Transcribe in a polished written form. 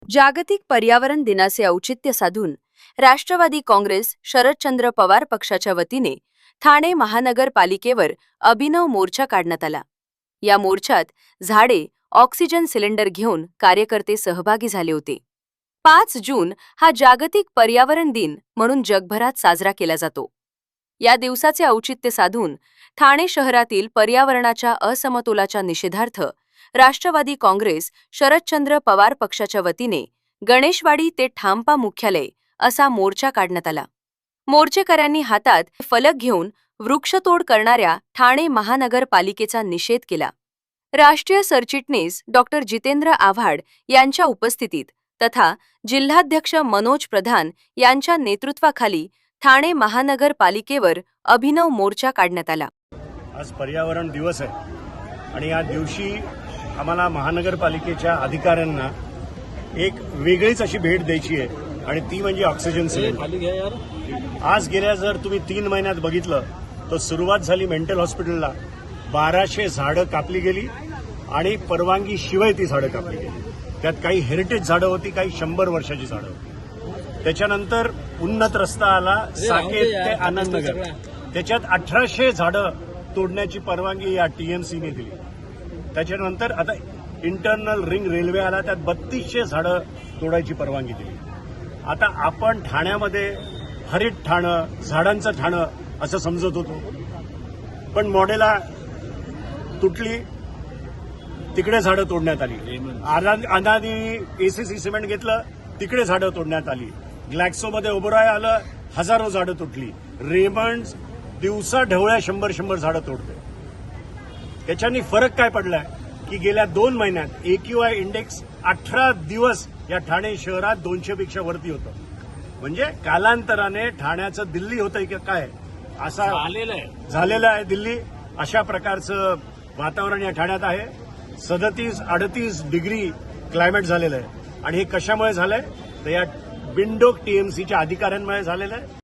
जागतिक पर्यावरण दिनाचे औचित्य साधून राष्ट्रवादी काँग्रेस शरदचंद्र पवार पक्षाच्या वतीने ठाणे महानगरपालिकेवर अभिनव मोर्चा काढण्यात आला। या मोर्चात झाडे, ऑक्सिजन सिलेंडर घेऊन कार्यकर्ते सहभागी झाले होते। 5 जून हा जागतिक पर्यावरण दिन म्हणून जगभरात साजरा केला जातो। या दिवसाचे औचित्य साधून ठाणे शहरातील पर्यावरणाच्या असमतोलाच्या निषेधार्थ राष्ट्रवादी काँग्रेस शरदचंद्र पवार पक्षाच्या वतीने गणेशवाडी ते ठामपा मुख्यालय असा मोर्चा काढण्यात आला। मोर्चेकऱ्यांनी हातात फलक घेऊन वृक्षतोड करणाऱ्या ठाणे महानगरपालिकेचा निषेध केला। राष्ट्रीय सरचिटणीस डॉक्टर जितेंद्र आव्हाड यांच्या उपस्थितीत तथा जिल्हाध्यक्ष मनोज प्रधान यांच्या नेतृत्वाखाली ठाणे महानगरपालिकेवर अभिनव मोर्चा काढण्यात आला। आज पर्यावरण दिवस आहे आणि या दिवशी आम्हाला महानगरपालिकेच्या अधिकाऱ्यांना एक वेगळीच अशी भेट द्यायची आहे आणि ती म्हणजे ऑक्सिजन सिलेंडर। आज गेल्या जर तुम्ही 3 महिन्यात बघितलं तर सुरुवात झाली मेंटल हॉस्पिटलला 1200 झाडं कापली गेली आणि परवानगी शिवाय ती झाडं कापली गेली। त्यात काही हेरिटेज झाडं होती, काही 100 वर्षाची झाडं होती। त्याच्यानंतर उन्नत रस्ता आला साकेत ते आनंदनगर, त्याच्यात 1800 झाडं तोडण्याची परवानगी या टीएमसीने दिली। त्याच्यानंतर आता इंटरनल रिंग रेल्वे आला, त्यात 3200 झाडं तोडायची परवानगी दिली। आता आपण ठाण्यामध्ये हरित ठाणं, झाडांचं ठाणं असं समजत होतो, पण मॉडेला तुटली, तिकडे झाडं तोडण्यात आली। अदानी एसीसी सिमेंट घेतलं, तिकडे झाडं तोडण्यात आली। ग्लॅक्सोमध्ये ओबरॉय आलं, हजारो झाडं तुटली। रेमंड्स दिवसा ढवळ्या 100 झाडं तोडते। त्याच्यानी फरक काय पडलाय की गेल्या 2 महिन्यात AQI इंडेक्स 18 दिवस या ठाणे शहरात 200 पेक्षा वरती होतं। म्हणजे कालांतराने ठाण्याचं दिल्ली होतंय की काय असा झालेलं आहे दिल्ली। अशा प्रकारचं वातावरण या ठाण्यात आहे। 37-38 डिग्री क्लायमेट झालेलं आहे आणि हे कशामुळे झालंय तर या बिनडोक टीएमसीच्या अधिकाऱ्यांमुळे झालेलं आहे।